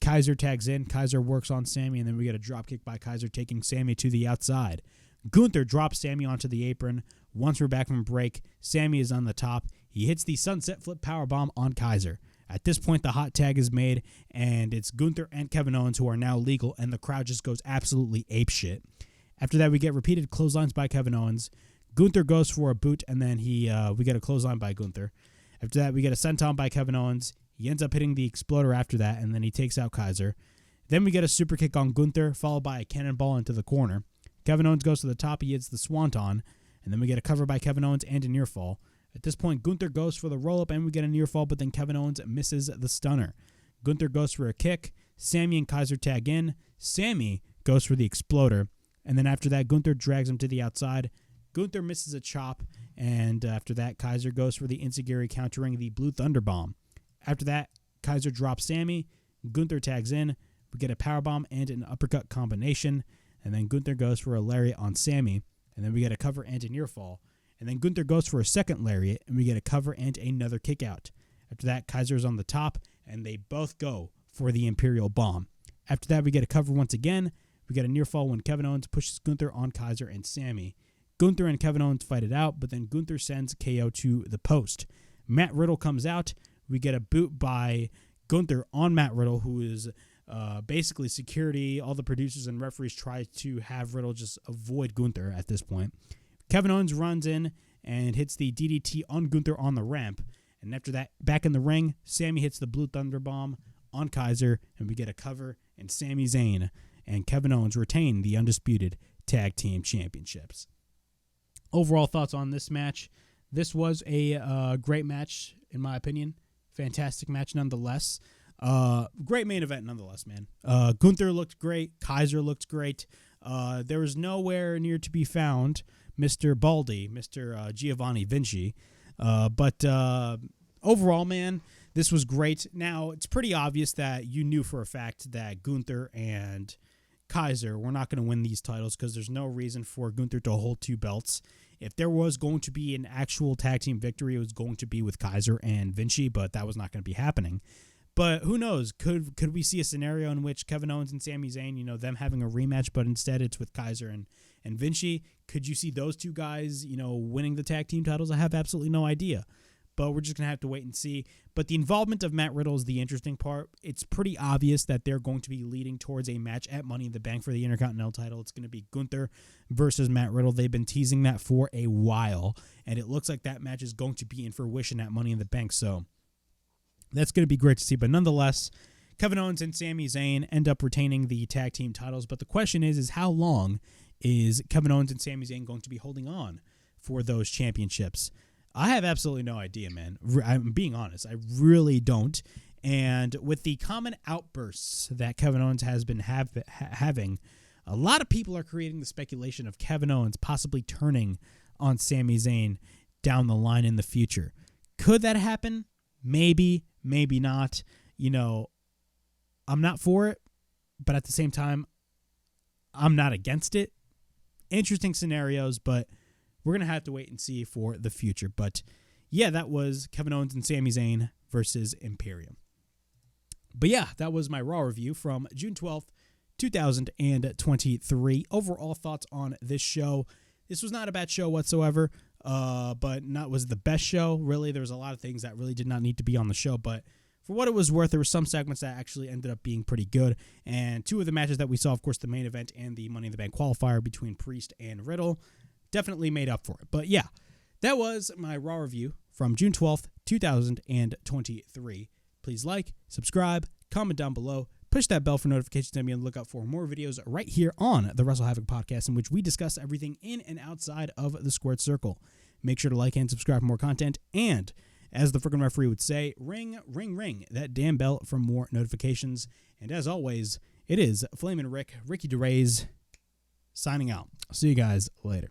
Kaiser tags in. Kaiser works on Sami, and then we get a dropkick by Kaiser taking Sami to the outside. Gunther drops Sami onto the apron. Once we're back from break, Sami is on the top. He hits the sunset flip powerbomb on Kaiser. At this point, the hot tag is made, and it's Gunther and Kevin Owens who are now legal, and the crowd just goes absolutely apeshit. After that, we get repeated clotheslines by Kevin Owens. Gunther goes for a boot, and then we get a clothesline by Gunther. After that, we get a senton by Kevin Owens. He ends up hitting the exploder after that, and then he takes out Kaiser. Then we get a super kick on Gunther, followed by a cannonball into the corner. Kevin Owens goes to the top. He hits the swanton, and then we get a cover by Kevin Owens and a near fall. At this point, Gunther goes for the roll-up, and we get a near fall, but then Kevin Owens misses the stunner. Gunther goes for a kick. Sami and Kaiser tag in. Sami goes for the exploder, and then after that, Gunther drags him to the outside. Gunther misses a chop, and after that, Kaiser goes for the enziguri, countering the Blue Thunder Bomb. After that, Kaiser drops Sami. Gunther tags in. We get a powerbomb and an uppercut combination, and then Gunther goes for a lariat on Sami, and then we get a cover and a near fall. And then Gunther goes for a second lariat, and we get a cover and another kick out. After that, Kaiser's on the top, and they both go for the Imperial Bomb. After that, we get a cover once again. We get a near fall when Kevin Owens pushes Gunther on Kaiser and Sami. Gunther and Kevin Owens fight it out, but then Gunther sends KO to the post. Matt Riddle comes out. We get a boot by Gunther on Matt Riddle, who is basically security. All the producers and referees try to have Riddle just avoid Gunther at this point. Kevin Owens runs in and hits the DDT on Gunther on the ramp. And after that, back in the ring, Sami hits the Blue Thunder Bomb on Kaiser, and we get a cover, and Sami Zayn and Kevin Owens retain the Undisputed Tag Team Championships. Overall thoughts on this match. This was a great match, in my opinion. Fantastic match nonetheless. Great main event nonetheless, man. Gunther looked great. Kaiser looked great. There was nowhere near to be found Mr. Baldy, Mr. Giovanni Vinci. But overall, man, this was great. Now, it's pretty obvious that you knew for a fact that Gunther and Kaiser were not going to win these titles because there's no reason for Gunther to hold two belts. If there was going to be an actual tag team victory, it was going to be with Kaiser and Vinci, but that was not going to be happening. But who knows? Could we see a scenario in which Kevin Owens and Sami Zayn, them having a rematch, but instead it's with Kaiser and Vinci? Could you see those two guys, winning the tag team titles? I have absolutely no idea. But we're just going to have to wait and see. But the involvement of Matt Riddle is the interesting part. It's pretty obvious that they're going to be leading towards a match at Money in the Bank for the Intercontinental title. It's going to be Gunther versus Matt Riddle. They've been teasing that for a while, and it looks like that match is going to be in fruition at Money in the Bank. So that's going to be great to see. But nonetheless, Kevin Owens and Sami Zayn end up retaining the tag team titles. But the question is how long is Kevin Owens and Sami Zayn going to be holding on for those championships? I have absolutely no idea, man. I'm being honest. I really don't. And with the common outbursts that Kevin Owens has been having, a lot of people are creating the speculation of Kevin Owens possibly turning on Sami Zayn down the line in the future. Could that happen? Maybe, maybe not. You know, I'm not for it, but at the same time, I'm not against it. Interesting scenarios, but we're going to have to wait and see for the future. But yeah, that was Kevin Owens and Sami Zayn versus Imperium. But yeah, that was my Raw review from June 12th, 2023. Overall thoughts on this show. This was not a bad show whatsoever, but not was the best show. Really, there was a lot of things that really did not need to be on the show, but for what it was worth, there were some segments that actually ended up being pretty good. And two of the matches that we saw, of course, the main event and the Money in the Bank qualifier between Priest and Riddle, definitely made up for it. But yeah, that was my Raw review from June 12th, 2023. Please like, subscribe, comment down below, push that bell for notifications, and be on the lookout for more videos right here on the WrestleHavoc Podcast, in which we discuss everything in and outside of the squared circle. Make sure to like and subscribe for more content, and as the freaking referee would say, ring, ring, ring that damn bell for more notifications. And as always, it is Flamin' Ricky DeRays signing out. I'll see you guys later.